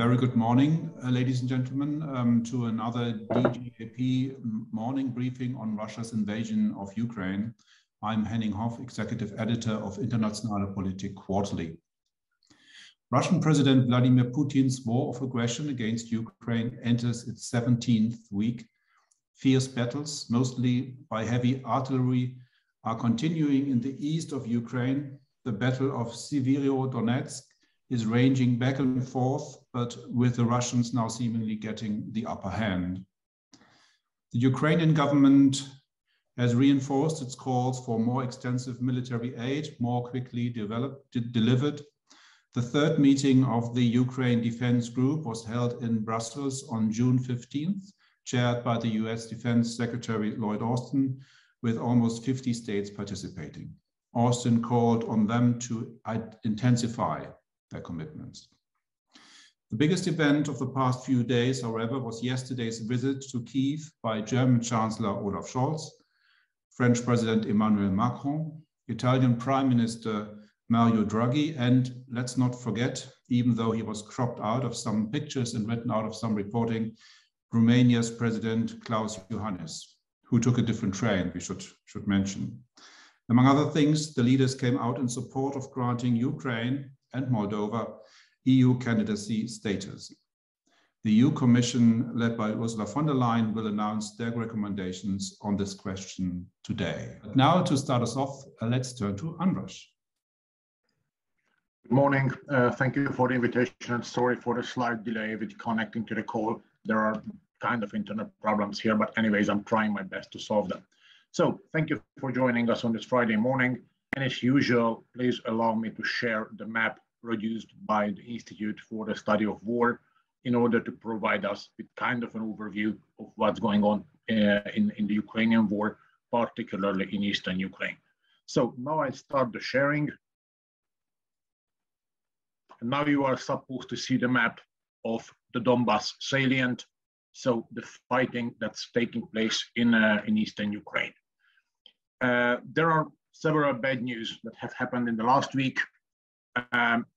Very good morning, ladies and gentlemen, to another DGAP morning briefing on Russia's invasion of Ukraine. I'm Henning Hoff, Executive Editor of Internationale Politik Quarterly. Russian President Vladimir Putin's war of aggression against Ukraine enters its 17th week. Fierce battles, mostly by heavy artillery, are continuing in the east of Ukraine. The Battle of Severodonetsk is ranging back and forth, but with the Russians now seemingly getting the upper hand. The Ukrainian government has reinforced its calls for more extensive military aid, more quickly delivered. The third meeting of the Ukraine Defense Group was held in Brussels on June 15th, chaired by the US Defense Secretary Lloyd Austin, with almost 50 states participating. Austin called on them to intensify their commitments. The biggest event of the past few days, however, was yesterday's visit to Kyiv by German Chancellor Olaf Scholz, French President Emmanuel Macron, Italian Prime Minister Mario Draghi, and let's not forget, even though he was cropped out of some pictures and written out of some reporting, Romania's President Klaus Iohannis, who took a different train, we should mention. Among other things, the leaders came out in support of granting Ukraine and Moldova EU candidacy status. The EU Commission, led by Ursula von der Leyen, will announce their recommendations on this question today. But now, to start us off, let's turn to András. Good morning. Thank you for the invitation, and sorry for the slight delay with connecting to the call. There are kind of internet problems here, but anyways, I'm trying my best to solve them. So thank you for joining us on this Friday morning. And as usual, please allow me to share the map produced by the Institute for the Study of War in order to provide us with kind of an overview of what's going on in the Ukrainian war, particularly in eastern Ukraine. So now I start the sharing. And now you are supposed to see the map of the Donbas salient. So the fighting that's taking place in eastern Ukraine. There are several bad news that have happened in the last week.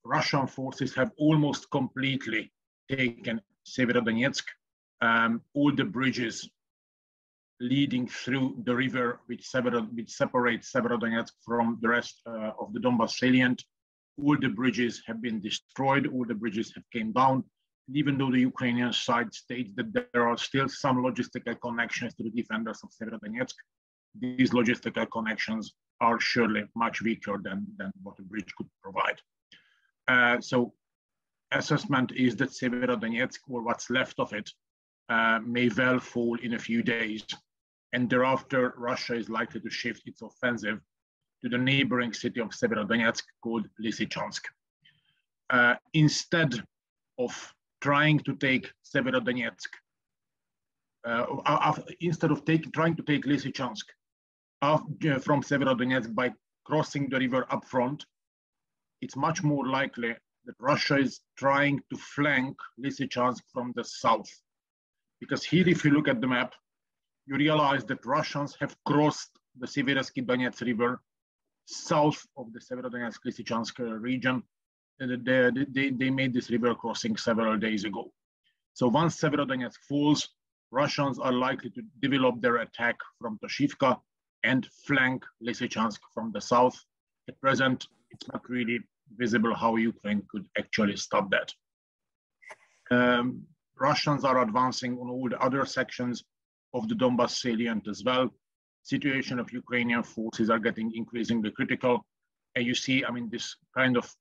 Russian forces have almost completely taken Severodonetsk. All the bridges leading through the river which separates Severodonetsk from the rest of the Donbas salient, all the bridges have been destroyed, all the bridges have came down. And even though the Ukrainian side states that there are still some logistical connections to the defenders of Severodonetsk, these logistical connections are surely much weaker than what a bridge could provide. So assessment is that Severodonetsk, or what's left of it, may well fall in a few days. And thereafter, Russia is likely to shift its offensive to the neighboring city of Severodonetsk called Lysychansk. Instead of trying to take Severodonetsk, instead of trying to take Lysychansk from Severodonetsk by crossing the river up front, it's much more likely that Russia is trying to flank Lysychansk from the south. Because here, if you look at the map, you realize that Russians have crossed the Seversky Donets River south of the Severodonetsk-Lysychansk region. They made this river crossing several days ago. So once Severodonetsk falls, Russians are likely to develop their attack from Toshivka and flank Lysychansk from the south. At present, it's not really visible how Ukraine could actually stop that. Russians are advancing on all the other sections of the Donbas salient as well. Situation of Ukrainian forces are getting increasingly critical. And you see, I mean, this kind of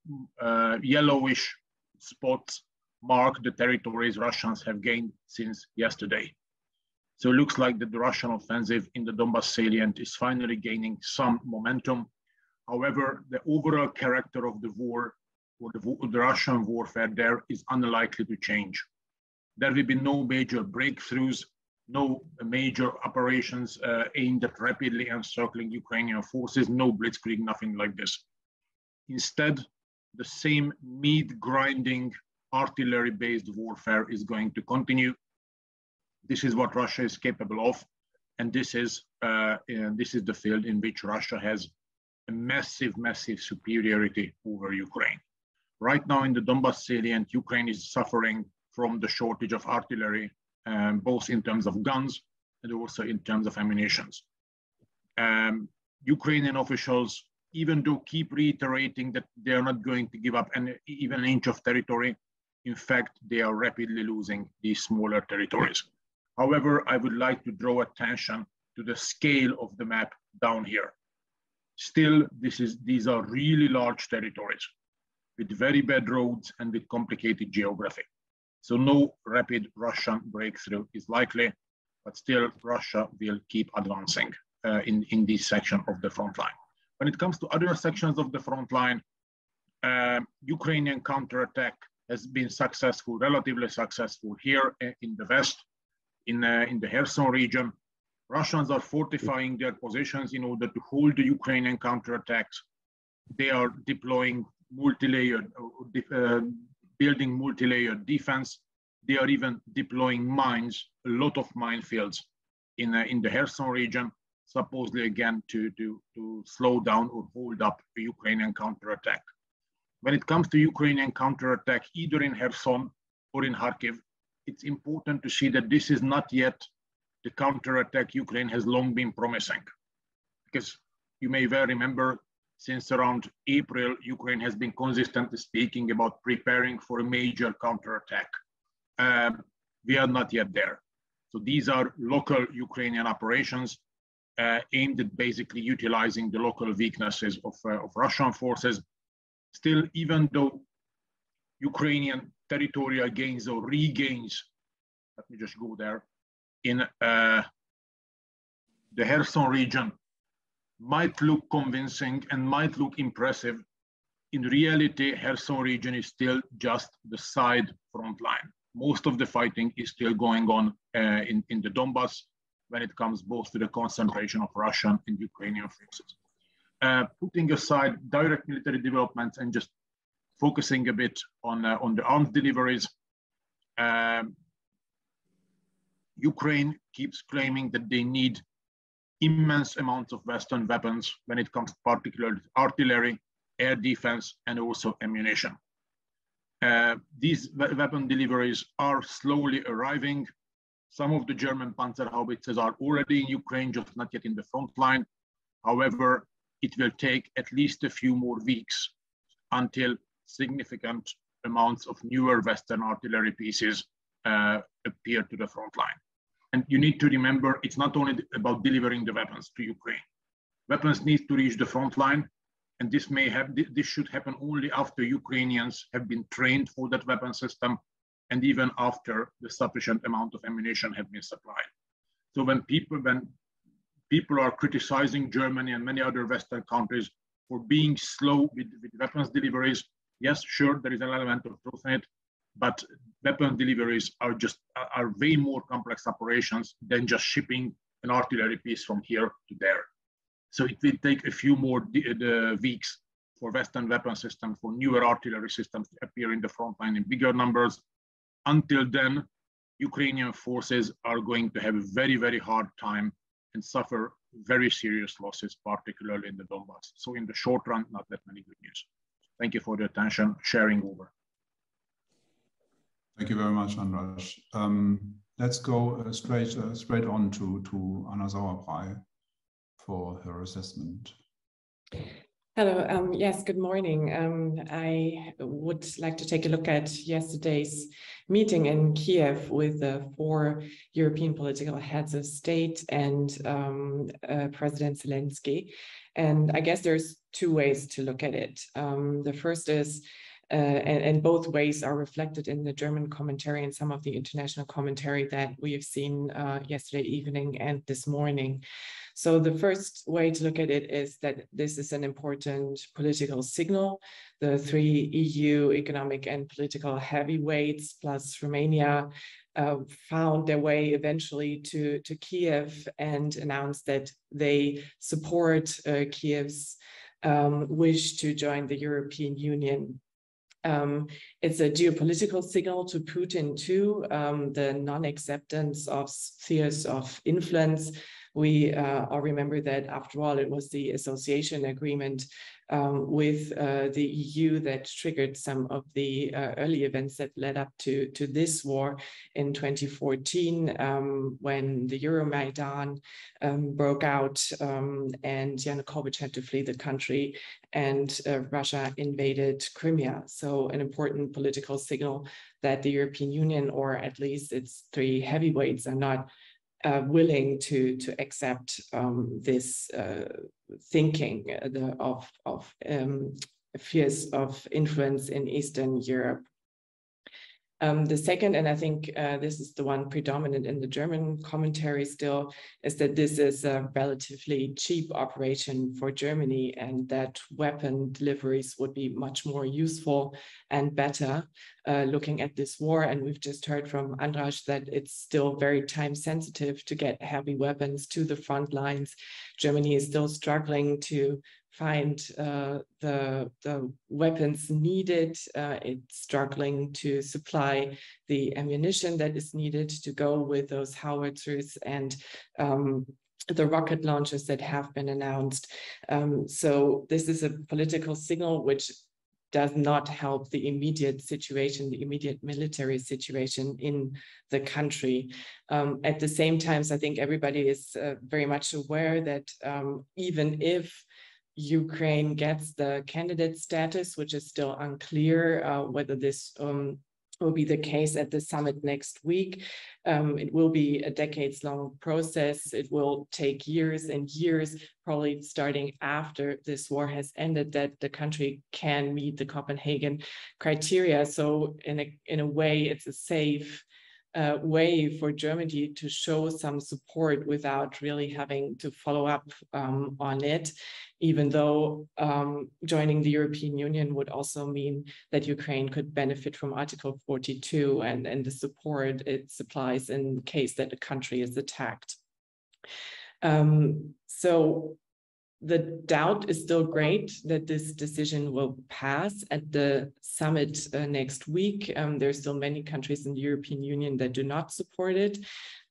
yellowish spots mark the territories Russians have gained since yesterday. So it looks like that the Russian offensive in the Donbas salient is finally gaining some momentum. However, the overall character of the war, or the Russian warfare there, is unlikely to change. There will be no major breakthroughs, no major operations aimed at rapidly encircling Ukrainian forces, no blitzkrieg, nothing like this. Instead, the same meat-grinding, artillery-based warfare is going to continue. This is what Russia is capable of, and this is the field in which Russia has a massive superiority over Ukraine. Right now in the Donbas salient, Ukraine is suffering from the shortage of artillery, both in terms of guns and also in terms of ammunition. Ukrainian officials, even though keep reiterating that they are not going to give up even an inch of territory, in fact, they are rapidly losing these smaller territories. However, I would like to draw attention to the scale of the map down here. Still, these are really large territories with very bad roads and with complicated geography. So no rapid Russian breakthrough is likely, but still Russia will keep advancing in this section of the front line. When it comes to other sections of the front line, Ukrainian counterattack has been successful, relatively successful here in the west, in the Kherson region. Russians are fortifying their positions in order to hold the Ukrainian counterattacks. They are deploying multi-layered, building multi-layered defense. They are even deploying mines, a lot of minefields in the Kherson region, supposedly again to slow down or hold up the Ukrainian counterattack. When it comes to Ukrainian counterattack, either in Kherson or in Kharkiv, it's important to see that this is not yet the counterattack Ukraine has long been promising. Because you may well remember, since around April, Ukraine has been consistently speaking about preparing for a major counterattack. We are not yet there. So these are local Ukrainian operations aimed at basically utilizing the local weaknesses of Russian forces. Still, even though Ukrainian territorial gains or regains, let me just go there, in the Kherson region might look convincing and might look impressive. In reality, Kherson region is still just the side front line. Most of the fighting is still going on in the Donbass when it comes both to the concentration of Russian and Ukrainian forces. Putting aside direct military developments and just focusing a bit on the arms deliveries, Ukraine keeps claiming that they need immense amounts of Western weapons when it comes particularly to artillery, air defense, and also ammunition. These weapon deliveries are slowly arriving. Some of the German Panzer howitzers are already in Ukraine, just not yet in the front line. However, it will take at least a few more weeks until significant amounts of newer Western artillery pieces appear to the front line. And you need to remember, it's not only about delivering the weapons to Ukraine. Weapons need to reach the front line, and this should happen only after Ukrainians have been trained for that weapon system, and even after the sufficient amount of ammunition have been supplied. So when people are criticizing Germany and many other Western countries for being slow with weapons deliveries, yes, sure, there is an element of truth in it, but weapon deliveries are way more complex operations than just shipping an artillery piece from here to there. So it will take a few more weeks for Western weapon systems, for newer artillery systems to appear in the front line in bigger numbers. Until then, Ukrainian forces are going to have a very, very hard time and suffer very serious losses, particularly in the Donbass. So in the short run, not that many good news. Thank you for the attention. Sharing over. Thank you very much, András. Let's go straight on to Anna Sauerbrey for her assessment. Hello. Yes, good morning. I would like to take a look at yesterday's meeting in Kyiv with the 4 European political heads of state and President Zelensky. And I guess there's 2 ways to look at it. The first is, and both ways are reflected in the German commentary and some of the international commentary that we have seen yesterday evening and this morning. So the first way to look at it is that this is an important political signal. The 3 EU economic and political heavyweights plus Romania found their way eventually to Kyiv and announced that they support Kyiv's wish to join the European Union. It's a geopolitical signal to Putin too, the non-acceptance of spheres of influence We all remember that after all, it was the association agreement with the EU that triggered some of the early events that led up to this war in 2014, when the Euromaidan broke out and Yanukovych had to flee the country and Russia invaded Crimea. So an important political signal that the European Union, or at least its three heavyweights, are not willing to accept this thinking of fears of influence in Eastern Europe. The second, and I think this is the one predominant in the German commentary still, is that this is a relatively cheap operation for Germany and that weapon deliveries would be much more useful and better looking at this war. And we've just heard from András that it's still very time sensitive to get heavy weapons to the front lines. Germany is still struggling to find the weapons needed. It's struggling to supply the ammunition that is needed to go with those howitzers and the rocket launchers that have been announced. So this is a political signal which does not help the immediate situation, the immediate military situation in the country. At the same time, I think everybody is very much aware that even if Ukraine gets the candidate status, which is still unclear whether this will be the case at the summit next week. It will be a decades-long process. It will take years and years, probably starting after this war has ended, that the country can meet the Copenhagen criteria. So in a way, it's a safe way for Germany to show some support without really having to follow up on it, even though joining the European Union would also mean that Ukraine could benefit from Article 42 and the support it supplies in case that the country is attacked. So the doubt is still great that this decision will pass at the summit next week. There's still many countries in the European Union that do not support it.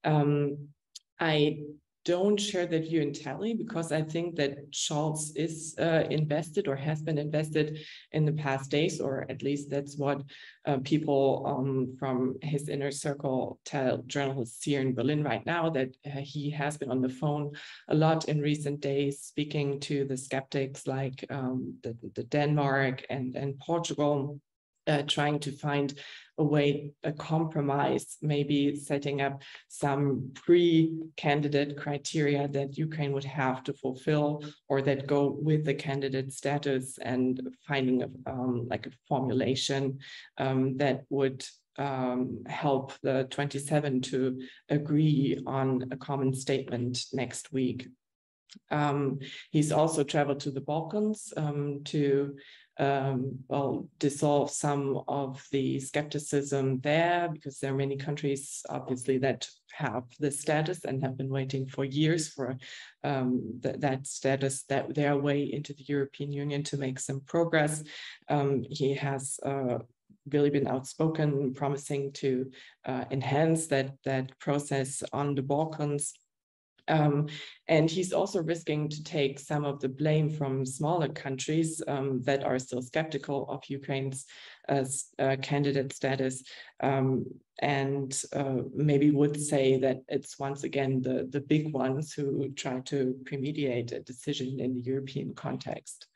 I don't share that view entirely because I think that Scholz is invested or has been invested in the past days, or at least that's what people from his inner circle tell journalists here in Berlin right now, that he has been on the phone a lot in recent days, speaking to the skeptics like the Denmark and Portugal, trying to find a way, a compromise, maybe setting up some pre-candidate criteria that Ukraine would have to fulfill or that go with the candidate status, and finding like a formulation that would help the 27 to agree on a common statement next week. He's also traveled to the Balkans to dissolve some of the skepticism there, because there are many countries, obviously, that have this status and have been waiting for years for that status, that their way into the European Union, to make some progress. He has really been outspoken, promising to enhance that process on the Balkans. And he's also risking to take some of the blame from smaller countries that are still skeptical of Ukraine's candidate status, and maybe would say that it's once again the big ones who try to premediate a decision in the European context.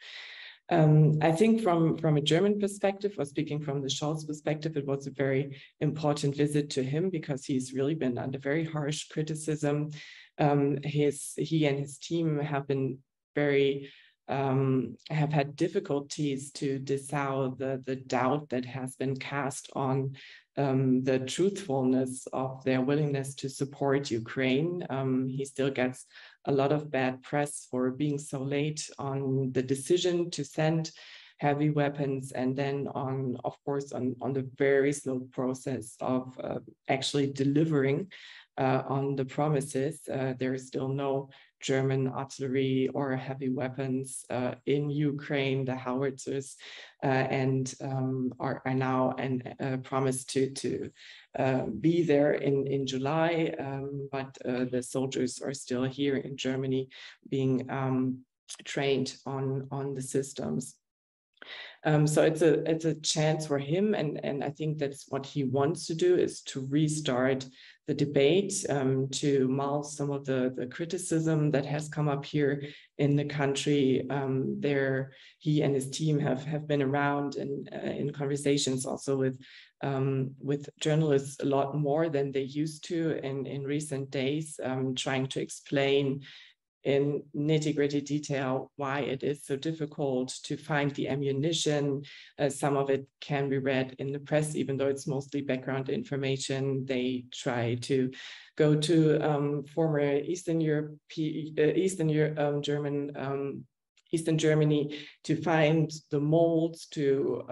I think from a German perspective, or speaking from the Scholz perspective, it was a very important visit to him because he's really been under very harsh criticism. He and his team have been very have had difficulties to disavow the doubt that has been cast on the truthfulness of their willingness to support Ukraine. He still gets a lot of bad press for being so late on the decision to send heavy weapons, and then of course on the very slow process of actually delivering on the promises. There is still no German artillery or heavy weapons in Ukraine, the howitzers, and are now promised to be there in July, but the soldiers are still here in Germany being trained on the systems. So it's a chance for him, and I think that's what he wants to do, is to restart the debate, to mull some of the criticism that has come up here in the country. He and his team have been around and in conversations also with journalists a lot more than they used to in recent days, trying to explain in nitty-gritty detail why it is so difficult to find the ammunition. Some of it can be read in the press, even though it's mostly background information. They try to go to former Eastern Germany to find the molds, to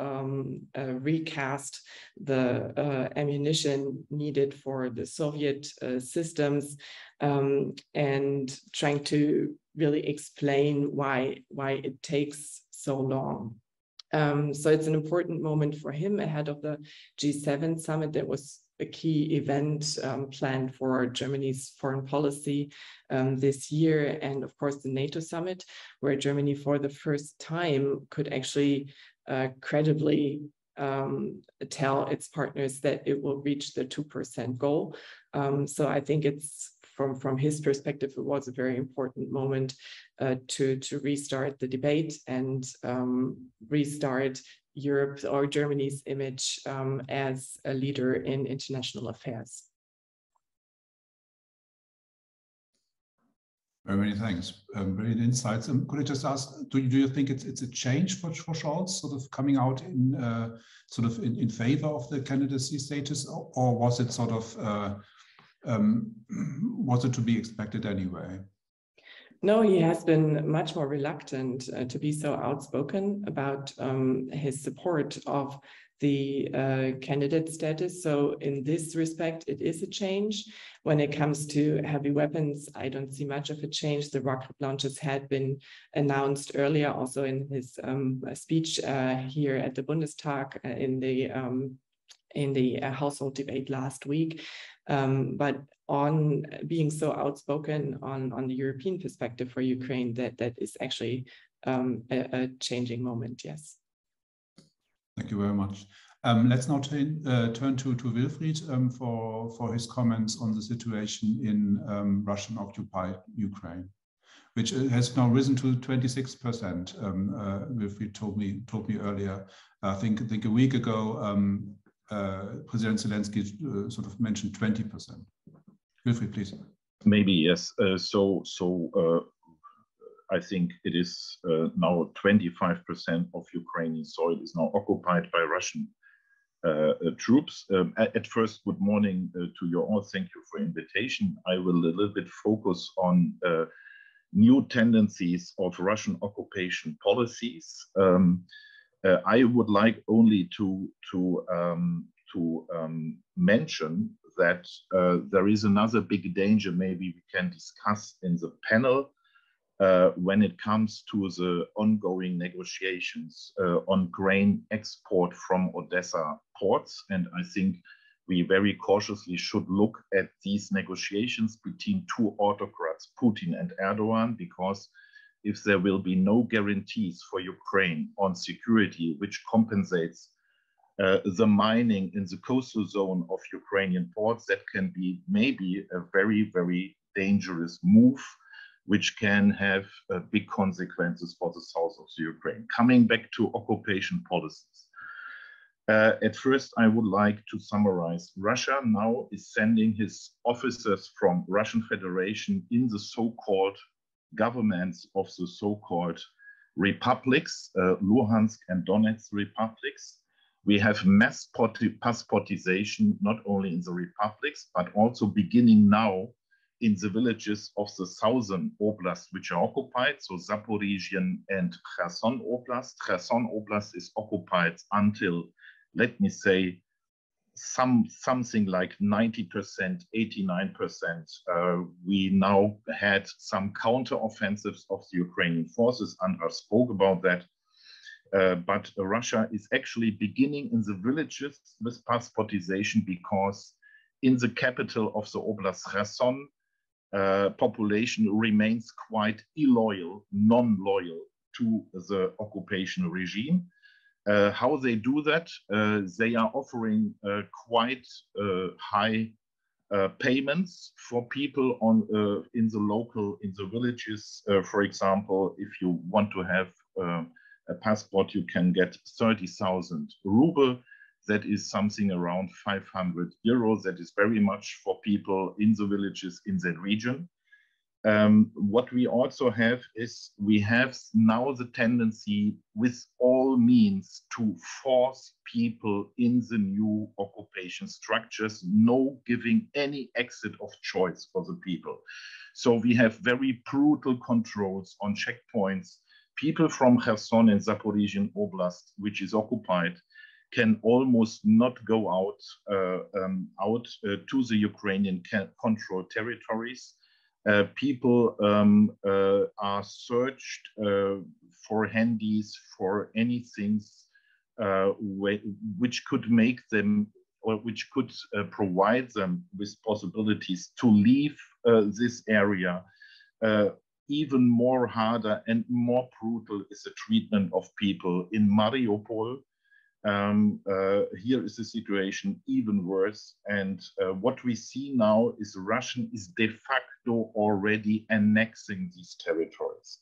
recast the ammunition needed for the Soviet systems, and trying to really explain why it takes so long. So it's an important moment for him ahead of the G7 summit. That was a key event planned for Germany's foreign policy this year, and of course the NATO summit, where Germany for the first time could actually credibly tell its partners that it will reach the 2% goal. So I think it's, from his perspective, it was a very important moment to restart the debate and restart Europe's or Germany's image as a leader in international affairs. Very many thanks. Brilliant insights. Could I just ask, do you think it's a change for Scholz, sort of coming out in favor of the candidacy status, or was it sort of was it to be expected anyway? No, he has been much more reluctant to be so outspoken about his support of the candidate status. So in this respect, it is a change. When it comes to heavy weapons, I don't see much of a change. The rocket launches had been announced earlier, also in his speech here at the Bundestag in the household debate last week. But on being so outspoken on the European perspective for Ukraine, that is actually a changing moment, yes. Thank you very much. Let's now turn to Wilfried for his comments on the situation in Russian-occupied Ukraine, which has now risen to 26%. Wilfried told me earlier. I think a week ago, President Zelensky sort of mentioned 20%. Wilfried, please. Maybe yes. I think it is now 25% of Ukrainian soil is now occupied by Russian troops. At first, good morning to you all. Thank you for invitation. I will a little bit focus on new tendencies of Russian occupation policies. I would like only to mention that there is another big danger maybe we can discuss in the panel when it comes to the ongoing negotiations on grain export from Odessa ports. And I think we very cautiously should look at these negotiations between two autocrats, Putin and Erdogan, because if there will be no guarantees for Ukraine on security, which compensates the mining in the coastal zone of Ukrainian ports, that can be maybe a very, very dangerous move, which can have big consequences for the south of the Ukraine. Coming back to occupation policies. At first, I would like to summarize. Russia now is sending his officers from Russian Federation in the so-called governments of the so-called republics, Luhansk and Donetsk republics. We have mass passportization, not only in the republics, but also beginning now in the villages of the southern oblasts, which are occupied, so Zaporizhian and Kherson Oblast. Kherson Oblast is occupied until, let me say, something like 90%, 89%. We now had some counter-offensives of the Ukrainian forces. András spoke about that. But Russia is actually beginning in the villages with passportization, because in the capital of the Oblast Kherson, population remains quite illoyal, non-loyal to the occupation regime. How they do that? They are offering quite high payments for people in the villages. For example, if you want to have a passport, you can get 30,000 ruble. That is something around 500 euros. That is very much for people in the villages in that region. What we also have is we have now the tendency with all means to force people in the new occupation structures, no giving any exit of choice for the people. So we have very brutal controls on checkpoints. People from Kherson and Zaporizhian Oblast, which is occupied, can almost not go out to the Ukrainian controlled territories. People are searched for handies, for anything which could make them, or which could provide them with possibilities to leave this area. Even more harder and more brutal is the treatment of people in Mariupol. Here is the situation even worse. And what we see now is Russia is de facto already annexing these territories.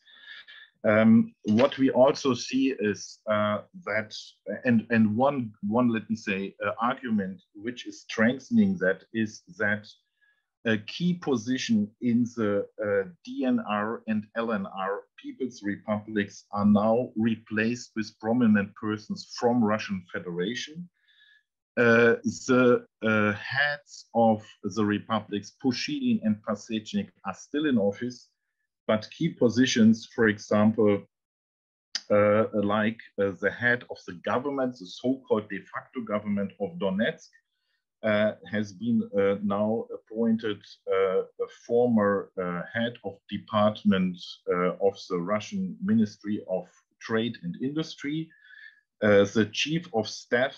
What we also see is that, and one let me say, argument which is strengthening that is that a key position in the DNR and LNR People's Republics are now replaced with prominent persons from Russian Federation. The heads of the republics, Pushilin and Pasechnik, are still in office, but key positions, for example, like the head of the government, the so-called de facto government of Donetsk, has been now appointed a former head of department of the Russian Ministry of Trade and Industry. The chief of staff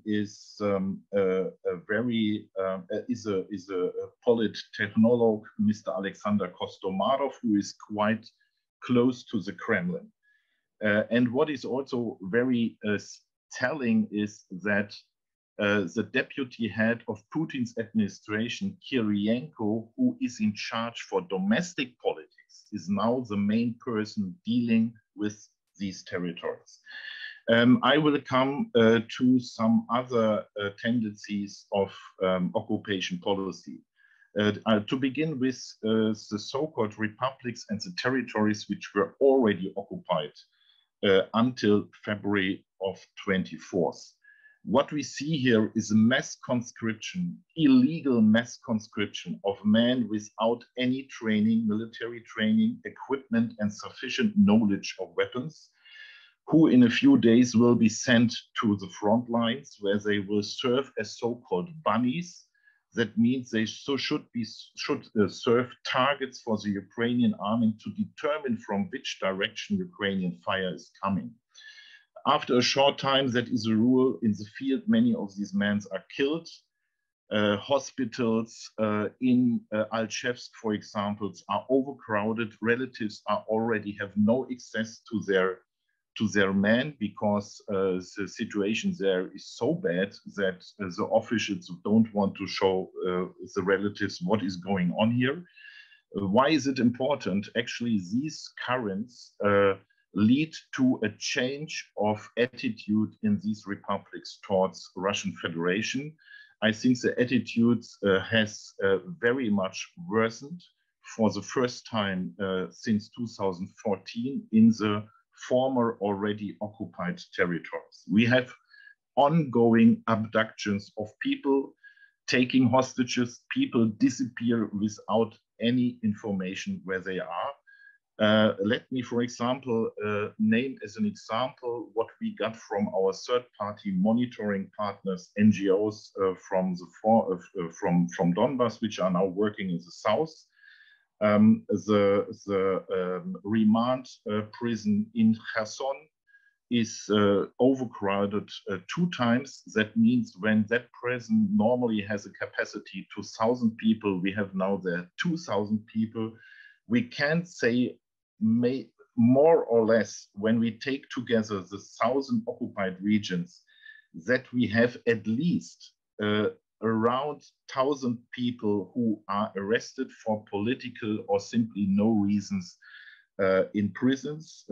is a polittechnologue, Mr. Alexander Kostomarov, who is quite close to the Kremlin. And what is also very telling is that the deputy head of Putin's administration, Kirienko, who is in charge for domestic politics, is now the main person dealing with these territories. I will come to some other tendencies of occupation policy. To begin with the so-called republics and the territories which were already occupied until February of 24th. What we see here is a mass conscription, illegal mass conscription of men without any training, military training, equipment, and sufficient knowledge of weapons, who in a few days will be sent to the front lines where they will serve as so-called bunnies. That means they should serve targets for the Ukrainian army to determine from which direction Ukrainian fire is coming. After a short time, that is a rule in the field, many of these men are killed. Hospitals in Alchevsk, for example, are overcrowded. Relatives already have no access to their men because the situation there is so bad that the officials don't want to show the relatives what is going on here. Why is it important? Actually, these currents lead to a change of attitude in these republics towards Russian Federation. I think the attitude has very much worsened for the first time since 2014 in the former already occupied territories. We have ongoing abductions of people, taking hostages, people disappear without any information where they are. Let me, for example, name as an example what we got from our third-party monitoring partners, NGOs from Donbass, which are now working in the south. The remand prison in Kherson is overcrowded 2 times. That means when that prison normally has a capacity to 1,000 people, we have now there 2,000 people. We can say more or less, when we take together the 1,000 occupied regions, that we have at least around 1,000 people who are arrested for political or simply no reasons in prisons,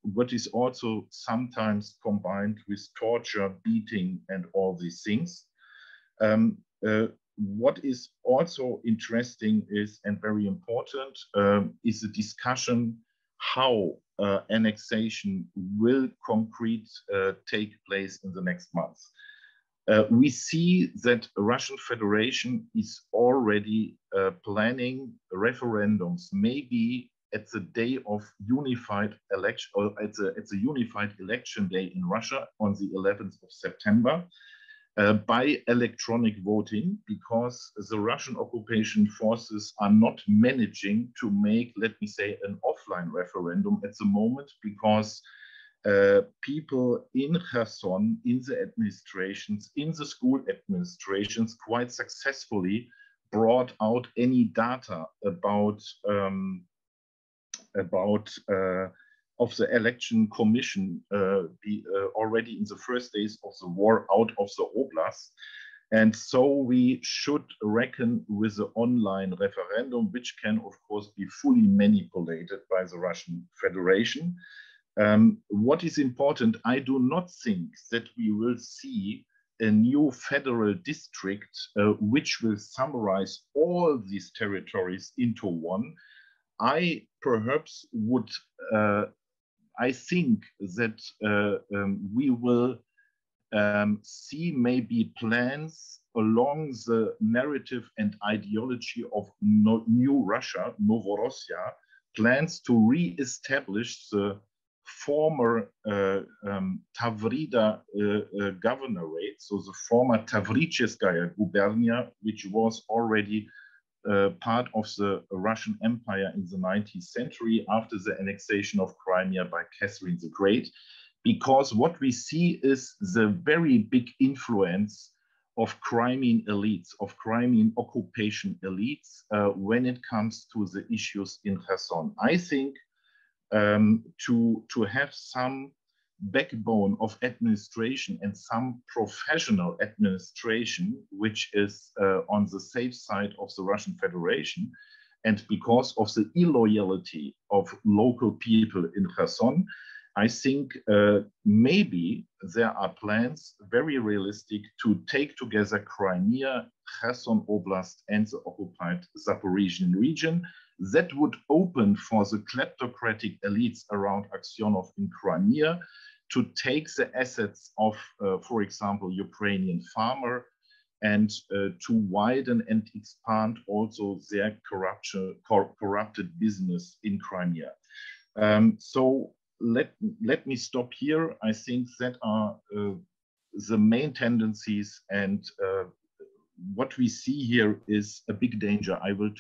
what is also sometimes combined with torture, beating, and all these things. What is also interesting is, and very important, is the discussion how annexation will concrete take place in the next months. We see that the Russian Federation is already planning referendums, maybe at the day of unified election, or at the unified election day in Russia on the 11th of September, by electronic voting, because the Russian occupation forces are not managing to make, let me say, an offline referendum at the moment, because people in Kherson, in the administrations, in the school administrations, quite successfully brought out any data about of the election commission already in the first days of the war out of the oblast. And so we should reckon with the online referendum, which can, of course, be fully manipulated by the Russian Federation. What is important, I do not think that we will see a new federal district which will summarize all these territories into one. I perhaps would, I think that we will see maybe plans along the narrative and ideology of New Russia, Novorossiya, plans to re-establish the former Tavrida governorate, so the former Tavricheskaya gubernia, which was already part of the Russian Empire in the 19th century after the annexation of Crimea by Catherine the Great, because what we see is the very big influence of Crimean elites, of Crimean occupation elites when it comes to the issues in Kherson. I think to have some backbone of administration and some professional administration, which is on the safe side of the Russian Federation, and because of the illoyalty of local people in Kherson, I think maybe there are plans, very realistic, to take together Crimea, Kherson Oblast, and the occupied Zaporizhian region. That would open for the kleptocratic elites around Aksionov in Crimea to take the assets of, for example, Ukrainian farmer, and to widen and expand also their corrupted business in Crimea. So let me stop here. I think that are the main tendencies, and what we see here is a big danger. I will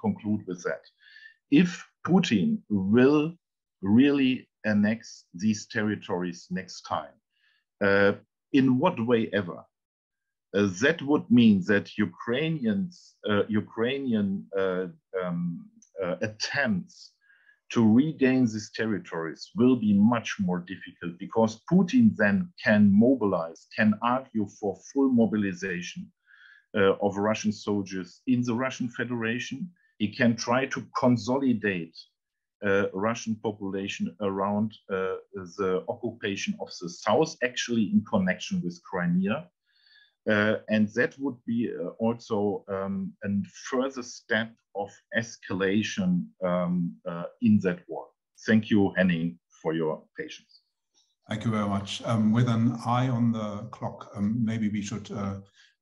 conclude with that. If Putin will really annex these territories next time, in what way ever, that would mean that Ukrainian attempts to regain these territories will be much more difficult, because Putin then can mobilize, can argue for full mobilization of Russian soldiers in the Russian Federation. He can try to consolidate Russian population around the occupation of the south, actually in connection with Crimea. And that would be also a further step of escalation in that war. Thank you, Henning, for your patience. Thank you very much. With an eye on the clock, maybe we should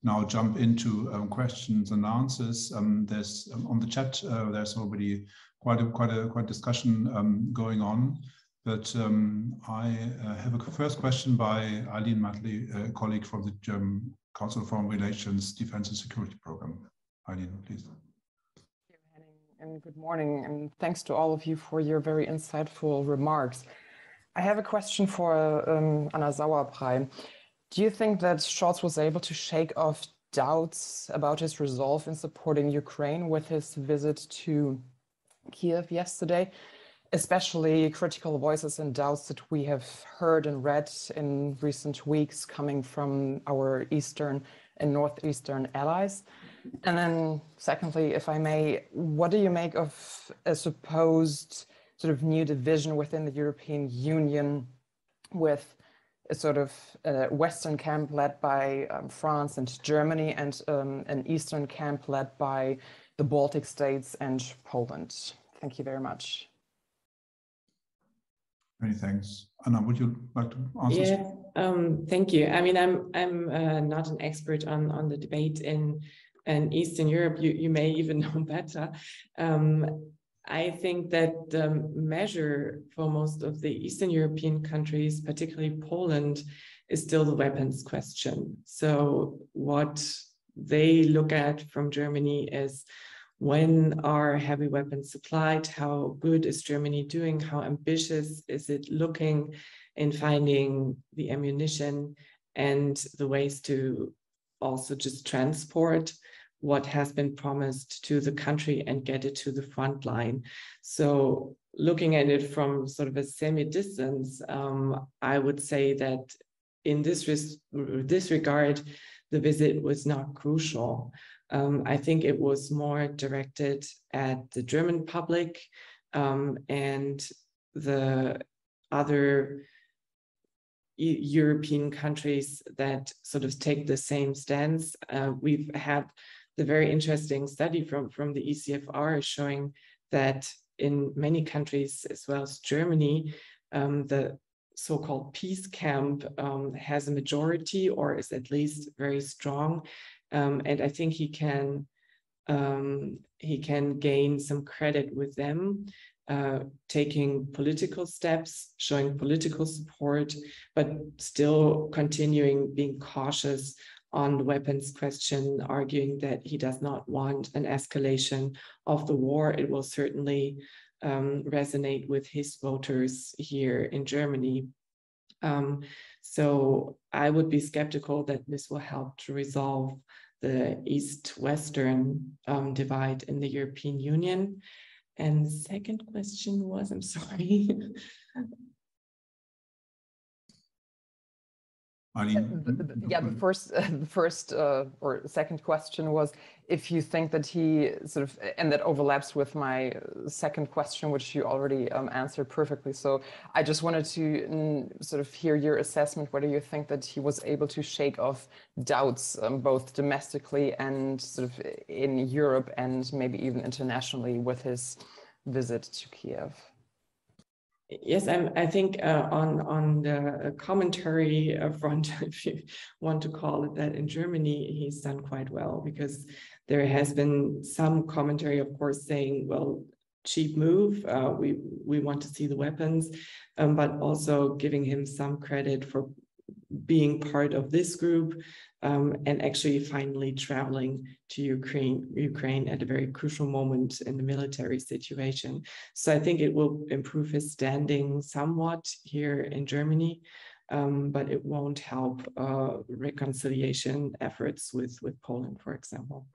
now jump into questions and answers. There's on the chat, there's already quite a discussion going on. But I have a first question by Eileen Matley, a colleague from the German Council of Foreign Relations Defense and Security Program. Eileen, please. Thank you, Henning, and good morning, and thanks to all of you for your very insightful remarks. I have a question for Anna Sauerbrey. Do you think that Scholz was able to shake off doubts about his resolve in supporting Ukraine with his visit to Kyiv yesterday? Especially critical voices and doubts that we have heard and read in recent weeks coming from our Eastern and Northeastern allies. And then secondly, if I may, what do you make of a supposed sort of new division within the European Union with a sort of Western camp led by France and Germany and an Eastern camp led by the Baltic states and Poland? Thank you very much. Many thanks. Anna, would you like to answer? Yeah, thank you. I mean, I'm not an expert on the debate in Eastern Europe. You may even know better. I think that the measure for most of the Eastern European countries, particularly Poland, is still the weapons question. So what they look at from Germany is, when are heavy weapons supplied? How good is Germany doing? How ambitious is it looking in finding the ammunition and the ways to also just transport what has been promised to the country and get it to the front line? So looking at it from sort of a semi-distance, I would say that in this regard, the visit was not crucial. I think it was more directed at the German public and the other European countries that sort of take the same stance. We've had the very interesting study from the ECFR showing that in many countries, as well as Germany, the so-called peace camp has a majority, or is at least very strong. And I think he can gain some credit with them, taking political steps, showing political support, but still continuing being cautious on the weapons question, arguing that he does not want an escalation of the war. It will certainly resonate with his voters here in Germany. So I would be skeptical that this will help to resolve the East-Western divide in the European Union. And the second question was, I'm sorry. Yeah, the first or second question was if you think that he sort of, and that overlaps with my second question, which you already answered perfectly. So I just wanted to sort of hear your assessment, whether you think that he was able to shake off doubts, both domestically and sort of in Europe and maybe even internationally with his visit to Kyiv. Yes, I think on the commentary front, if you want to call it that, in Germany, he's done quite well, because there has been some commentary, of course, saying, well, cheap move, we want to see the weapons, but also giving him some credit for being part of this group and actually finally traveling to Ukraine at a very crucial moment in the military situation. So I think it will improve his standing somewhat here in Germany, but it won't help reconciliation efforts with Poland, for example.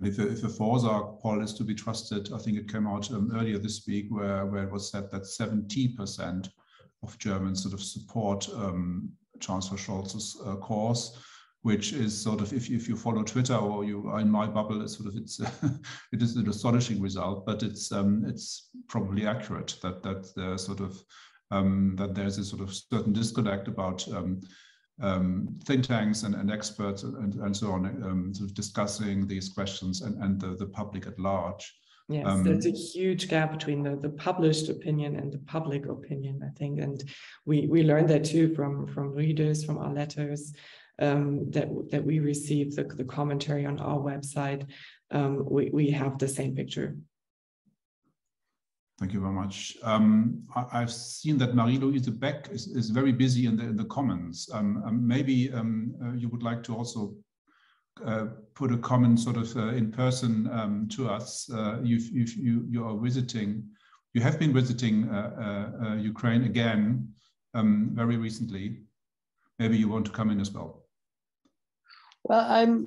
If a Forza poll is to be trusted, I think it came out earlier this week where it was said that 70% of Germans sort of support Chancellor Scholz's course, which is sort of, if you follow Twitter or you are in my bubble, it's sort of it is an astonishing result, but it's probably accurate that there's sort of that there's a sort of certain disconnect about think tanks and experts and so on sort of discussing these questions and the public at large. Yes, there's a huge gap between the published opinion and the public opinion, I think, and we learned that too from readers, from our letters that we received, the commentary on our website. We have the same picture. Thank you very much. I've seen that Marie-Louise Beck is very busy in the comments. Maybe you would like to also put a comment sort of in person to us. You are visiting, you have been visiting Ukraine again very recently. Maybe you want to come in as well. Well,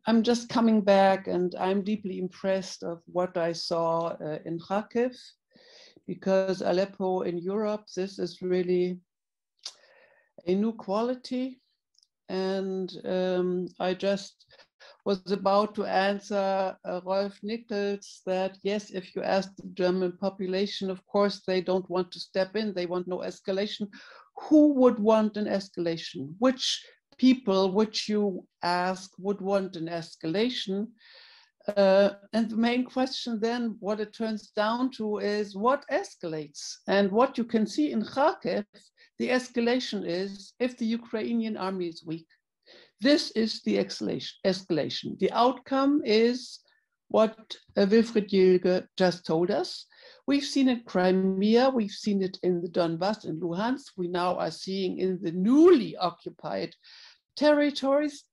I'm just coming back, and I'm deeply impressed of what I saw in Kyiv, because Aleppo in Europe, this is really a new quality. And I just was about to answer Rolf Nichols that yes, if you ask the German population, of course, they don't want to step in, they want no escalation. Who would want an escalation? Which people which you ask would want an escalation? And the main question then, what it turns down to is what escalates? And what you can see in Kyiv, the escalation is if the Ukrainian army is weak. This is the escalation. The outcome is what Wilfried Jilge just told us. We've seen it in Crimea, we've seen it in the Donbass and Luhansk. We now are seeing in the newly occupied territories.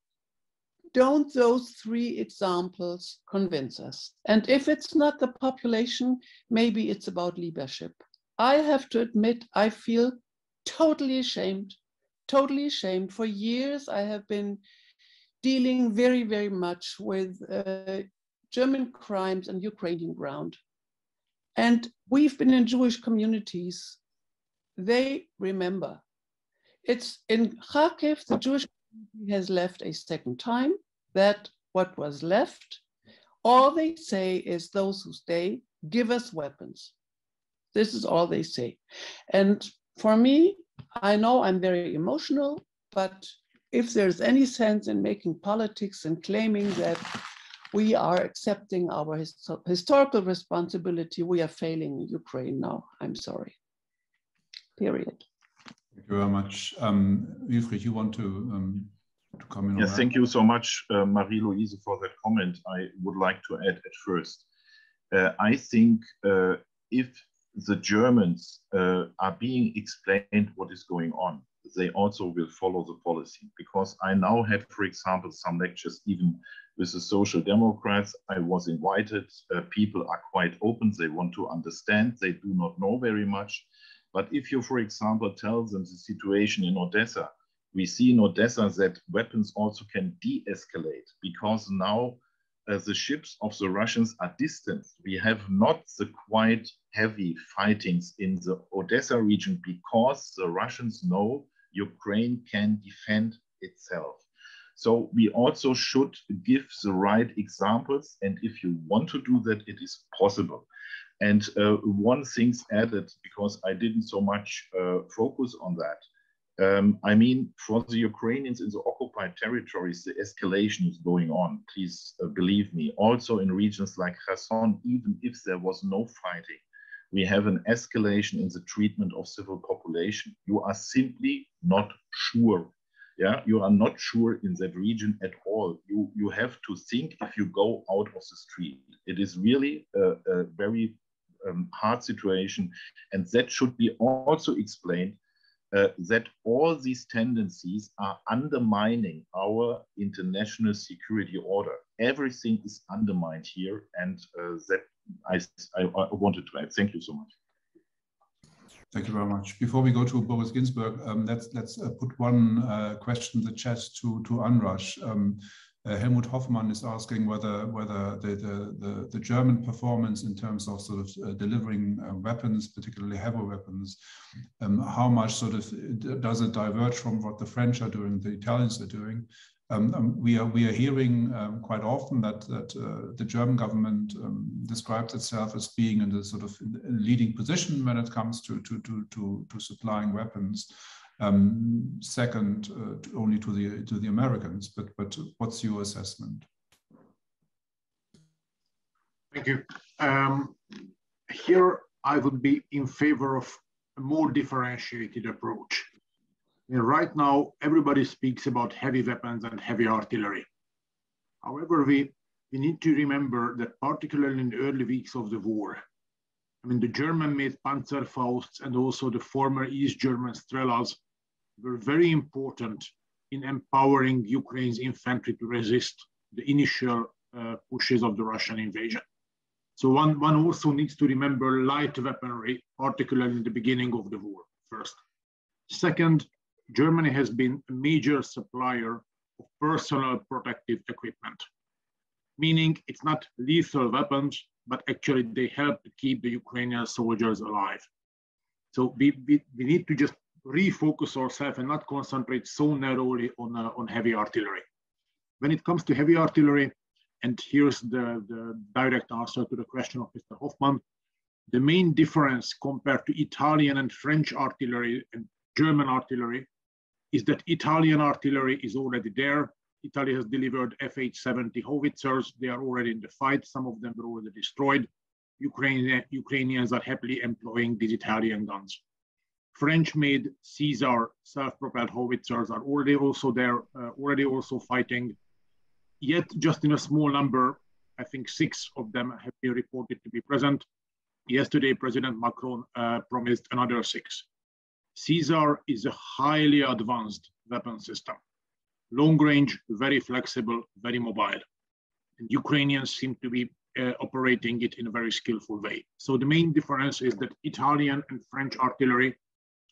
Don't those three examples convince us? And if it's not the population, maybe it's about leadership. I have to admit, I feel totally ashamed. Totally ashamed. For years, I have been dealing very, very much with German crimes on Ukrainian ground. And we've been in Jewish communities. They remember. It's in Kyiv, the Jewish community has left a second time. That what was left, all they say is those who stay, give us weapons. This is all they say. And for me, I know I'm very emotional, but if there's any sense in making politics and claiming that we are accepting our historical responsibility, we are failing Ukraine now. I'm sorry. Period. Thank you very much. Wilfried, you want to comment on that? Yes, thank you so much, Marie-Louise, for that comment. I would like to add at first. I think if the Germans are being explained what is going on, they also will follow the policy. Because I now had, for example, some lectures even with the Social Democrats. I was invited. People are quite open. They want to understand. They do not know very much. But if you, for example, tell them the situation in Odessa, we see in Odessa that weapons also can de-escalate, because now the ships of the Russians are distant. We have not the quite heavy fightings in the Odessa region because the Russians know Ukraine can defend itself. So we also should give the right examples. And if you want to do that, it is possible. And one thing's added, because I didn't so much focus on that. I mean, for the Ukrainians in the occupied territories, the escalation is going on. Please believe me. Also in regions like Kherson, even if there was no fighting, we have an escalation in the treatment of civil population. You are simply not sure. Yeah, you are not sure in that region at all. You have to think if you go out of the street. It is really a very hard situation, and that should be also explained. That all these tendencies are undermining our international security order. Everything is undermined here, and that I wanted to add. Thank you so much. Thank you very much. Before we go to Boris Ginsburg, let's put one question in the chat to András. Helmut Hoffmann is asking whether the German performance in terms of sort of delivering weapons, particularly heavy weapons, how much sort of does it diverge from what the French are doing, the Italians are doing? We are hearing quite often that the German government describes itself as being in the sort of leading position when it comes to supplying weapons. Second only to the Americans, but what's your assessment? Thank you. Here I would be in favor of a more differentiated approach. Right now, everybody speaks about heavy weapons and heavy artillery. However, we need to remember that particularly in the early weeks of the war, I mean, the German-made Panzerfausts and also the former East German Strelas were very important in empowering Ukraine's infantry to resist the initial pushes of the Russian invasion. So one also needs to remember light weaponry, particularly in the beginning of the war, first. Second, Germany has been a major supplier of personal protective equipment, meaning it's not lethal weapons, but actually they help to keep the Ukrainian soldiers alive. So we need to just refocus ourselves and not concentrate so narrowly on heavy artillery. When it comes to heavy artillery, and here's the direct answer to the question of Mr. Hoffman, the main difference compared to Italian and French artillery and German artillery is that Italian artillery is already there. Italy has delivered F-870 howitzers. They are already in the fight. Some of them were already destroyed. Ukrainians are happily employing these Italian guns. French-made Caesar self-propelled howitzers are already also there, already also fighting. Yet just in a small number, I think 6 of them have been reported to be present. Yesterday, President Macron promised another 6. Caesar is a highly advanced weapon system. Long range, very flexible, very mobile. And Ukrainians seem to be operating it in a very skillful way. So the main difference is that Italian and French artillery,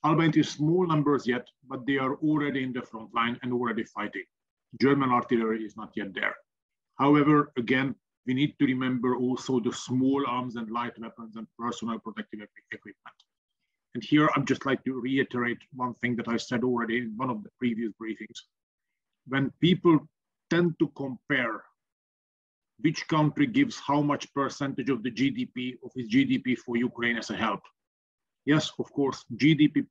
albeit in small numbers yet, but they are already in the front line and already fighting. German artillery is not yet there. However, again, we need to remember also the small arms and light weapons and personal protective equipment. And here I'd just like to reiterate one thing that I said already in one of the previous briefings. When people tend to compare which country gives how much percentage of the GDP, of its GDP for Ukraine as a help. Yes, of course, GDP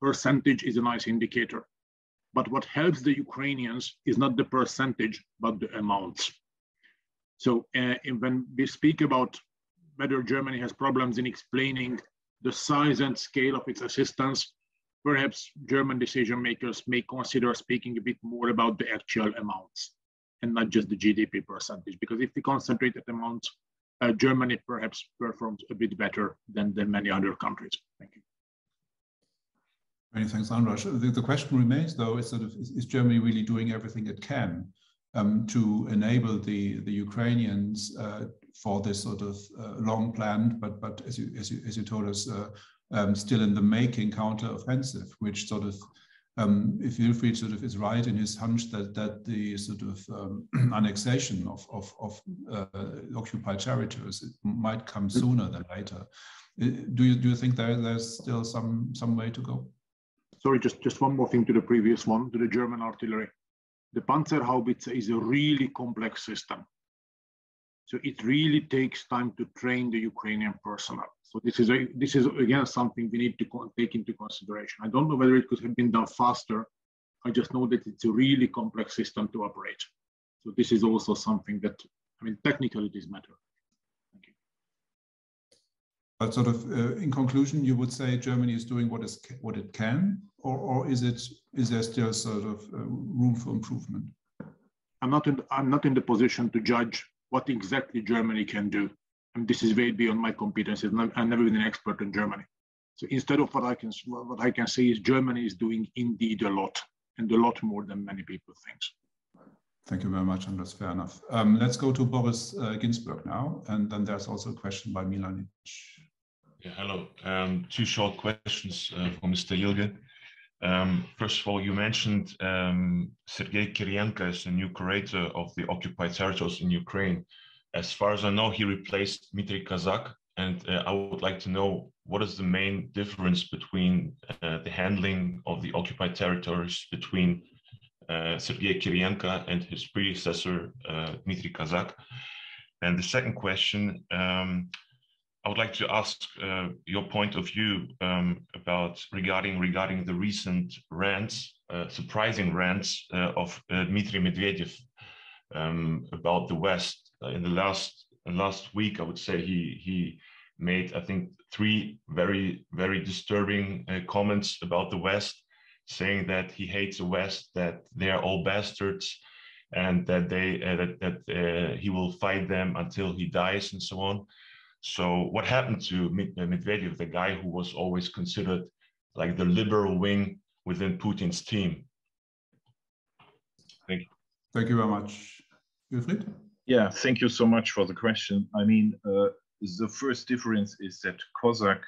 percentage is a nice indicator. But what helps the Ukrainians is not the percentage, but the amounts. So when we speak about whether Germany has problems in explaining the size and scale of its assistance, perhaps German decision makers may consider speaking a bit more about the actual amounts and not just the GDP percentage. Because if we concentrate at amounts, Germany perhaps performs a bit better than many other countries. Thank you. Many thanks, András. The question remains, though, is is Germany really doing everything it can to enable the Ukrainians for this sort of long planned, but as you told us, still in the making counter-offensive, which sort of, if Wilfried sort of is right in his hunch that the sort of annexation of occupied territories might come sooner than later. Do you think there's still some way to go? Sorry, just one more thing to the previous one, to the German artillery. The Panzerhaubitze is a really complex system. So it really takes time to train the Ukrainian personnel. So this is again something we need to take into consideration. I don't know whether it could have been done faster. I just know that it's a really complex system to operate. So this is also something that, I mean, technically it is matter. Thank you. But sort of in conclusion, you would say Germany is doing what it can, or is there still sort of room for improvement? I'm not in the position to judge what exactly Germany can do, and this is way beyond my competencies. I've never been an expert in Germany, so instead of what I can say is Germany is doing indeed a lot, and a lot more than many people think. Thank you very much, and that's fair enough. Let's go to Boris Ginsburg now, and then there's also a question by Milanic. Yeah, hello. 2 short questions for Mr. Jilge. First of all, you mentioned Sergei Kirienko as the new curator of the occupied territories in Ukraine. As far as I know, he replaced Dmitry Kazak, and I would like to know what is the main difference between the handling of the occupied territories between Sergei Kirienko and his predecessor, Dmitry Kazak. And the second question, I would like to ask your point of view regarding the recent rants, surprising rants of Dmitry Medvedev about the West. In the last week, I would say he made, I think, 3 very, very disturbing comments about the West, saying that he hates the West, that they are all bastards, and that he will fight them until he dies, and so on. So what happened to Medvedev, the guy who was always considered like the liberal wing within Putin's team? Thank you. Thank you very much. Wilfried? Yeah, thank you so much for the question. I mean, the first difference is that Kozak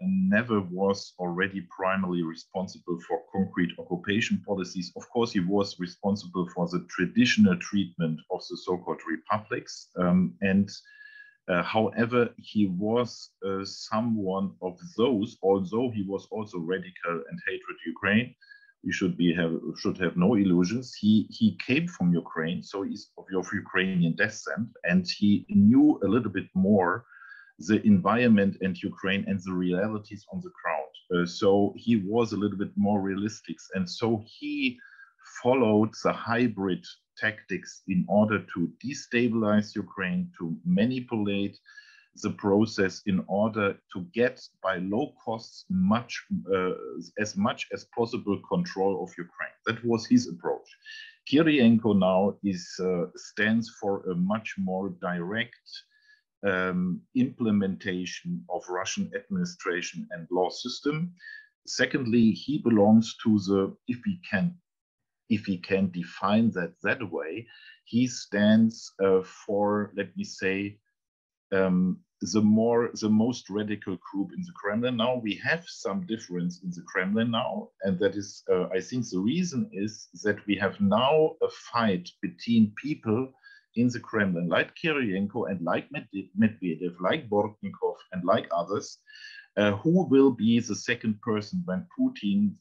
never was already primarily responsible for concrete occupation policies. Of course, he was responsible for the traditional treatment of the so-called republics. However, he was someone of those, although he was also radical and hated Ukraine. We should have no illusions. He came from Ukraine, so he's of Ukrainian descent, and he knew a little bit more the environment and Ukraine and the realities on the ground. So he was a little bit more realistic, and so he followed the hybrid tactics in order to destabilize Ukraine, to manipulate the process in order to get by low costs as much as possible control of Ukraine. That was his approach. Kirienko now stands for a much more direct implementation of Russian administration and law system. Secondly, he belongs to the, if we can define that way, he stands for, let me say, the most radical group in the Kremlin now. We have some difference in the Kremlin now, and that is, I think the reason is that we have now a fight between people in the Kremlin, like Kirienko and like Medvedev, like Bortnikov and like others, who will be the second person when Putin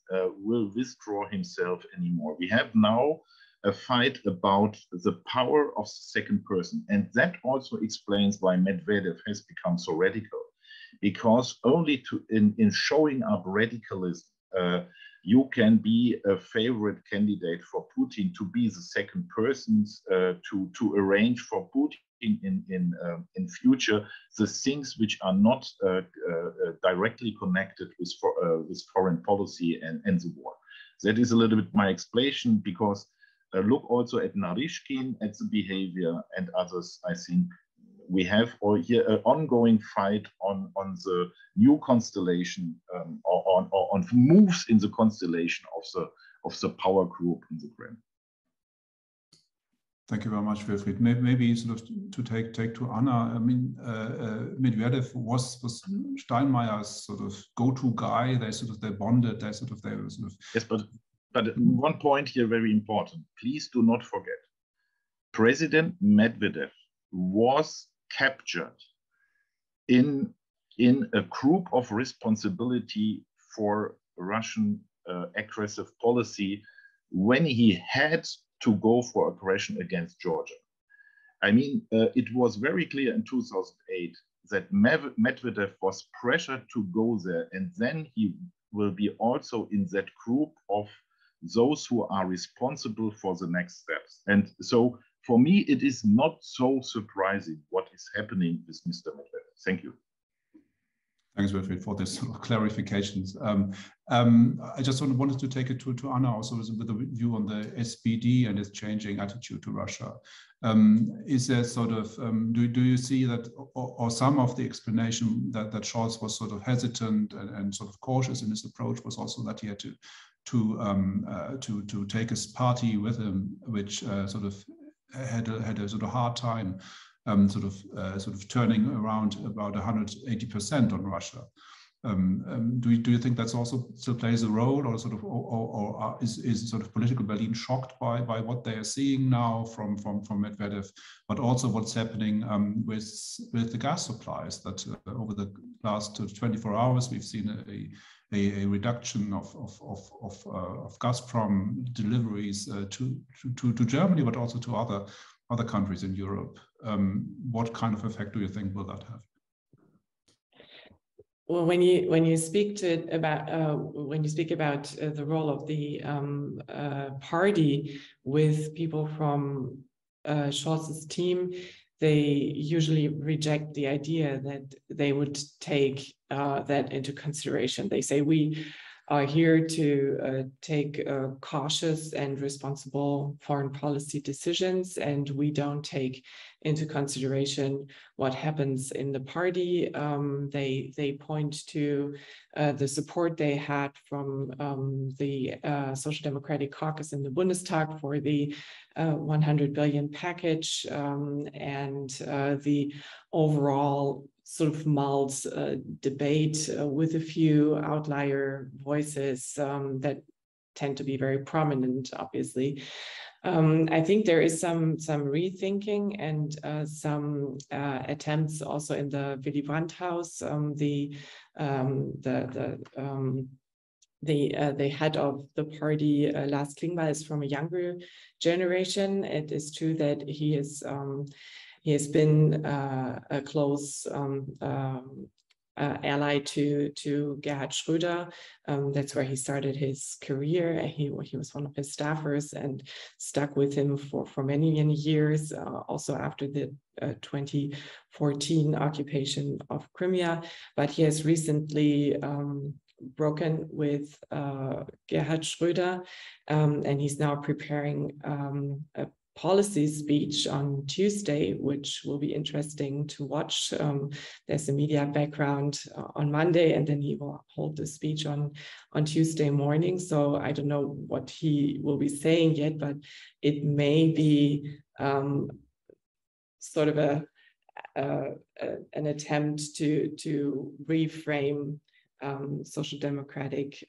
will withdraw himself anymore. We have now a fight about the power of the second person. And that also explains why Medvedev has become so radical, because only in showing up radicalism, you can be a favorite candidate for Putin to be the second person to arrange for Putin in future the things which are not directly connected with foreign policy and the war. That is a little bit my explanation, because look also at Narishkin, at the behavior and others. I think we have here an ongoing fight on the new constellation, or on moves in the constellation of the power group in the Kremlin. Thank you very much, Wilfried. Maybe sort of to take to Anna. I mean, Medvedev was Steinmeier's sort of go-to guy. They bonded. Yes, but one point here very important. Please do not forget, President Medvedev was captured in a group of responsibility for Russian aggressive policy when he had to go for aggression against Georgia. I mean, it was very clear in 2008 that Medvedev was pressured to go there, and then he will be also in that group of those who are responsible for the next steps. And so for me, it is not so surprising what is happening with Mr. Medvedev. Thank you. Thanks, Wilfried, for this sort of clarifications. I just wanted to take it to Anna also with a view on the SPD and its changing attitude to Russia. Is there sort of, do you see that, or some of the explanation that Scholz was sort of hesitant and sort of cautious in his approach was also that he had to take his party with him, which sort of had a sort of hard time sort of turning around about 180% on Russia. Do you think that's also still plays a role, or sort of, or is sort of political Berlin shocked by what they are seeing now from Medvedev, but also what's happening with the gas supplies? That over the last 24 hours we've seen a reduction of Gazprom deliveries to Germany, but also to other countries in Europe. What kind of effect do you think will that have? Well, when you speak about the role of the party with people from Scholz's team, they usually reject the idea that they would take that into consideration. They say we are here to take cautious and responsible foreign policy decisions, and we don't take into consideration what happens in the party. They point to the support they had from the Social Democratic Caucus in the Bundestag for the 100 billion package, and the overall sort of mulled debate with a few outlier voices that tend to be very prominent, obviously. I think there is some rethinking and some attempts also in the Willy Brandt House. The head of the party, Lars Klingbeil, is from a younger generation. It is true that he has been a close ally to Gerhard Schröder. That's where he started his career. He was one of his staffers and stuck with him for many years, also after the 2014 occupation of Crimea. But he has recently broken with Gerhard Schröder, and he's now preparing a policy speech on Tuesday, which will be interesting to watch. There's a media background on Monday, and then he will hold the speech on Tuesday morning. So I don't know what he will be saying yet, but it may be sort of an attempt to reframe social democratic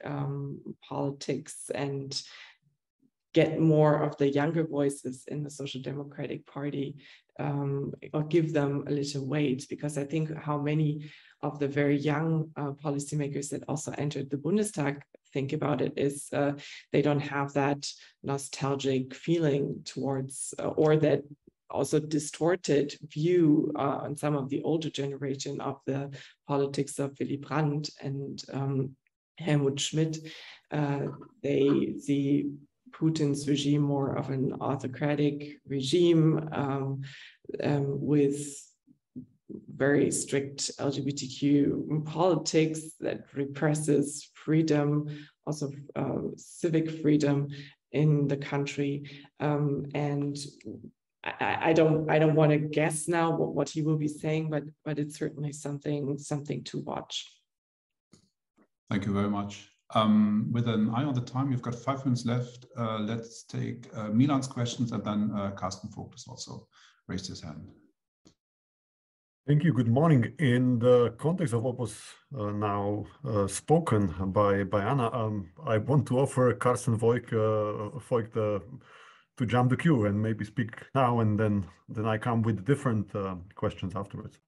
politics and get more of the younger voices in the Social Democratic Party, or give them a little weight, because I think how many of the very young policymakers that also entered the Bundestag think about it is they don't have that nostalgic feeling towards, or that also distorted view on some of the older generation of the politics of Willy Brandt and Helmut Schmidt. They see Putin's regime more of an autocratic regime with very strict LGBTQ politics that represses freedom, also civic freedom in the country. And I don't want to guess now what he will be saying, but it's certainly something to watch. Thank you very much. With an eye on the time, we've got 5 minutes left. Let's take Milan's questions, and then Carsten Vogt has also raised his hand. Thank you. Good morning. In the context of what was now spoken by Anna, I want to offer Carsten Vogt to jump the queue and maybe speak now, and then I come with different questions afterwards.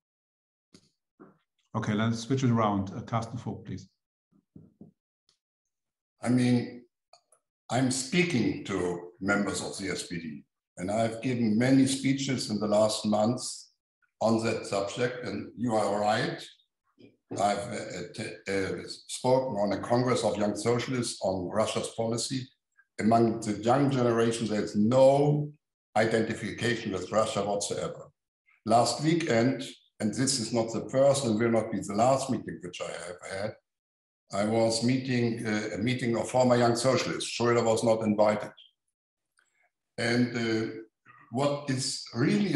Okay, let's switch it around. Carsten Vogt, please. I mean, I'm speaking to members of the SPD, and I've given many speeches in the last months on that subject, and you are right. I've spoken on a Congress of Young Socialists on Russia's policy. Among the young generation, there's no identification with Russia whatsoever. Last weekend, and this is not the first and will not be the last meeting which I have had, I was meeting a meeting of former young socialists. Schröder was not invited. And what is really,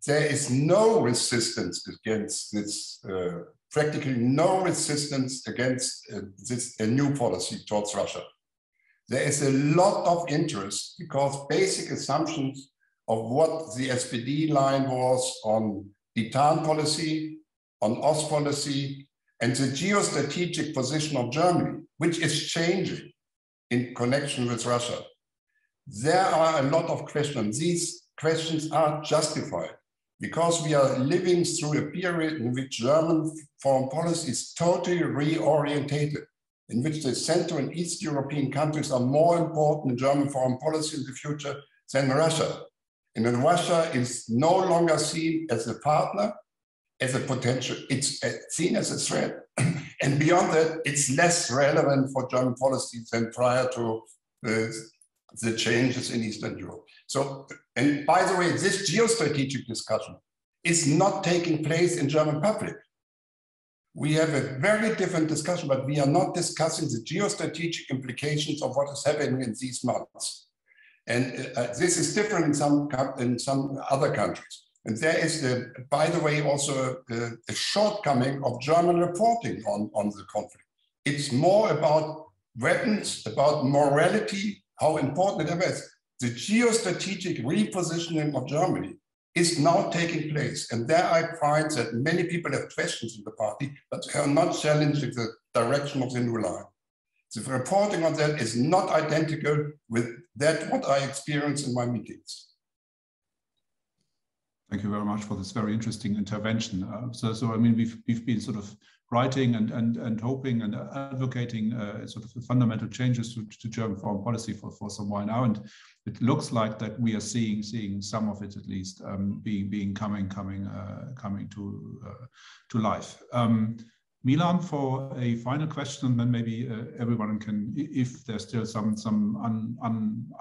there is no resistance against this, practically no resistance against this new policy towards Russia. There is a lot of interest because basic assumptions of what the SPD line was on Detan policy, on Ost policy, and the geostrategic position of Germany, which is changing in connection with Russia. There are a lot of questions. These questions are justified because we are living through a period in which German foreign policy is totally reorientated, in which the Central and East European countries are more important in German foreign policy in the future than Russia. And then Russia is no longer seen as a partner, as a potential, it's seen as a threat. And beyond that, it's less relevant for German policy than prior to the changes in Eastern Europe. So, and by the way, this geostrategic discussion is not taking place in German public. we have a very different discussion, but we are not discussing the geostrategic implications of what is happening in these months. And this is different in some other countries. And there is, by the way, also a shortcoming of German reporting on the conflict. It's more about weapons, about morality, how important it is. The geostrategic repositioning of Germany is now taking place. And there I find that many people have questions in the party, but they are not challenging the direction of the new line. The reporting on that is not identical with that what I experience in my meetings. Thank you very much for this very interesting intervention. So I mean, we've been sort of writing and hoping and advocating sort of fundamental changes to German foreign policy for some while now, and it looks like that we are seeing some of it at least coming to life. Milan, for a final question, and then maybe everyone can, if there's still some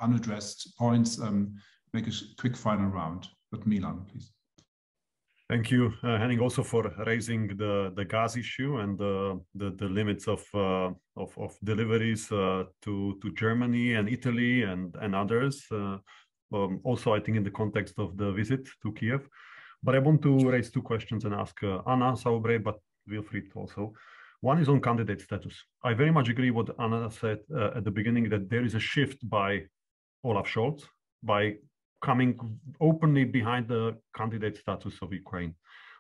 unaddressed points, make a quick final round. But Milan, please. Thank you, Henning, also for raising the gas issue and the limits of deliveries to Germany and Italy and others. Also, I think in the context of the visit to Kyiv. But I want to raise two questions and ask Anna, Sauerbrey, but Wilfried also. One is on candidate status. I very much agree what Anna said at the beginning, that there is a shift by Olaf Scholz by coming openly behind the candidate status of Ukraine,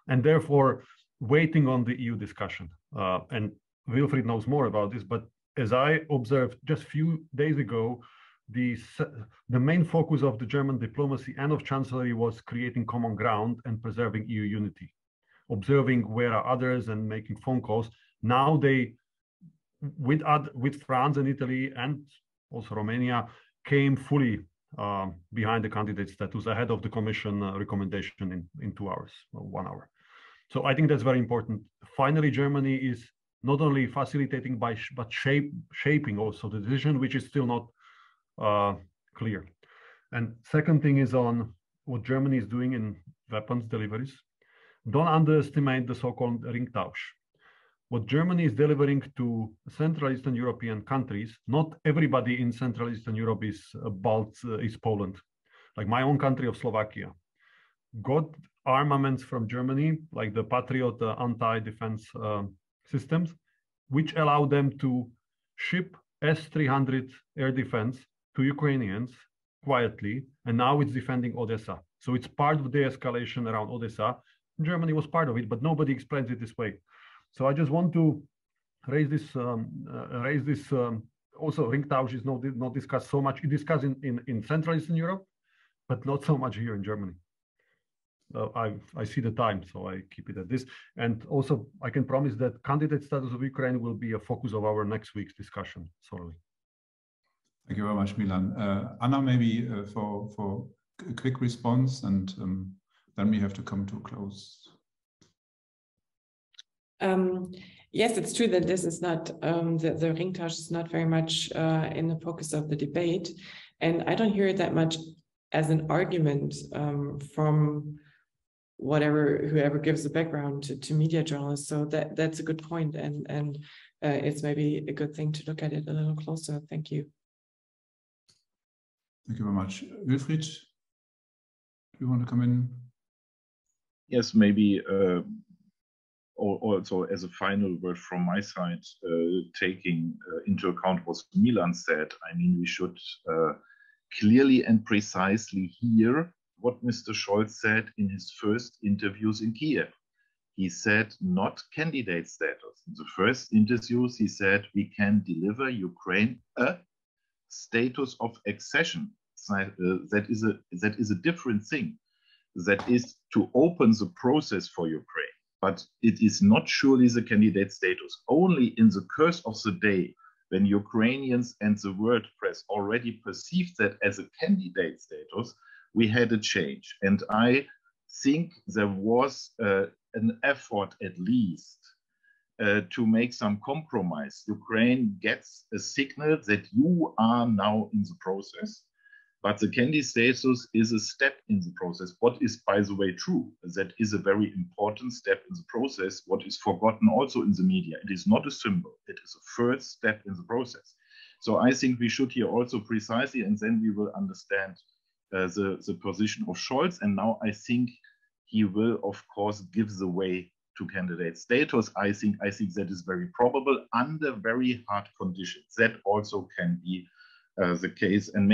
and therefore waiting on the EU discussion. And Wilfried knows more about this, but as I observed just a few days ago, the main focus of the German diplomacy and of Chancellery was creating common ground and preserving EU unity, observing where are others and making phone calls. Now they, with France and Italy and also Romania, came fully behind the candidate status ahead of the Commission recommendation in 2 hours or 1 hour. So I think that's very important. Finally, Germany is not only facilitating but shaping also the decision, which is still not clear. And second thing is on what Germany is doing in weapons deliveries. Don't underestimate the so-called Ringtausch. What Germany is delivering to Central Eastern European countries, not everybody in Central Eastern Europe is Poland. Like my own country of Slovakia got armaments from Germany, like the Patriot anti-defense systems, which allow them to ship S-300 air defense to Ukrainians quietly, and now it's defending Odessa. So it's part of the escalation around Odessa. Germany was part of it, but nobody explains it this way. So I just want to raise this. Also, Ringtausch is not discussed so much. It's discussed in Central Eastern Europe, but not so much here in Germany. I see the time, so I keep it at this. And also, I can promise that candidate status of Ukraine will be a focus of our next week's discussion. Sorry. Thank you very much, Milan. Anna, maybe for a quick response, and then we have to come to a close. Yes, it's true that this is not, the Ringtausch is not very much in the focus of the debate. And I don't hear it that much as an argument from whoever gives the background to media journalists. So that's a good point. And it's maybe a good thing to look at it a little closer. Thank you. Thank you very much. Wilfried, do you want to come in? Yes, maybe also as a final word from my side, taking into account what Milan said, I mean, we should clearly and precisely hear what Mr. Scholz said in his first interviews in Kyiv. He said not candidate status. In the first interviews, he said we can deliver Ukraine a status of accession. That is a different thing. That is to open the process for Ukraine. But it is not surely the candidate status. Only in the course of the day, when Ukrainians and the world press already perceived that as a candidate status, we had a change. And I think there was an effort at least to make some compromise. Ukraine gets a signal that you are now in the process. But the candidate status is a step in the process. What is, by the way, true, that is a very important step in the process. What is forgotten also in the media, it is not a symbol, it is a first step in the process. So I think we should hear also precisely, and then we will understand the position of Scholz. And now I think he will, of course, give the way to candidate status. I think that is very probable under very hard conditions. That also can be the case, and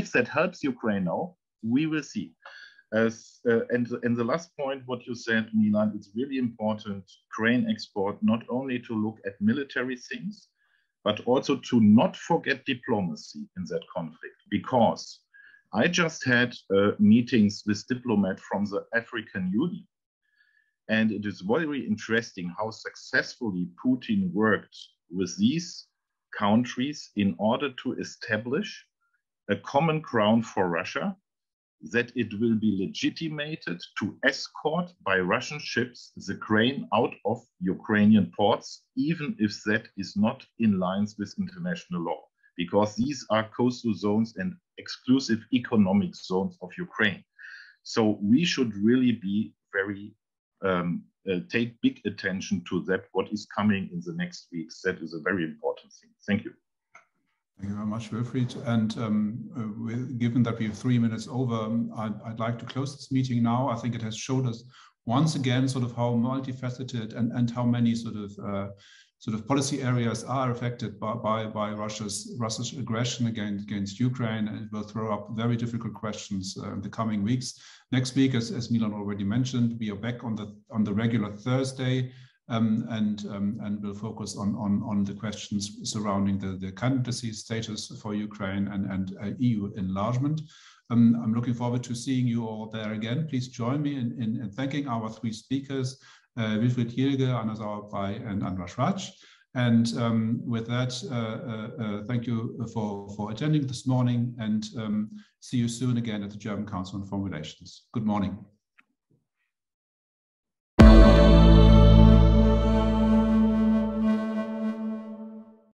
if that helps Ukraine now, we will see. And the last point, what you said, Milan, it's really important, grain export, not only to look at military things, but also to not forget diplomacy in that conflict, because I just had meetings with diplomats from the African Union, and it is very interesting how successfully Putin worked with these countries in order to establish a common ground for Russia, that it will be legitimated to escort by Russian ships the grain out of Ukrainian ports, even if that is not in line with international law, because these are coastal zones and exclusive economic zones of Ukraine. So we should really be very take big attention to that, what is coming in the next weeks. That is a very important thing. Thank you. Thank you very much, Wilfried. And given that we have 3 minutes over, I'd like to close this meeting now. I think it has showed us once again sort of how multifaceted and how many sort of policy areas are affected by Russia's aggression against Ukraine, and it will throw up very difficult questions in the coming weeks. Next week, as Milan already mentioned, we are back on the regular Thursday, and we'll focus on the questions surrounding the candidacy status for Ukraine and EU enlargement. I'm looking forward to seeing you all there again. Please join me in thanking our 3 speakers, Wilfried Jilge, Sauerbrey, and András Rácz. And with that, thank you for attending this morning, and see you soon again at the German Council on Foreign Relations. Good morning.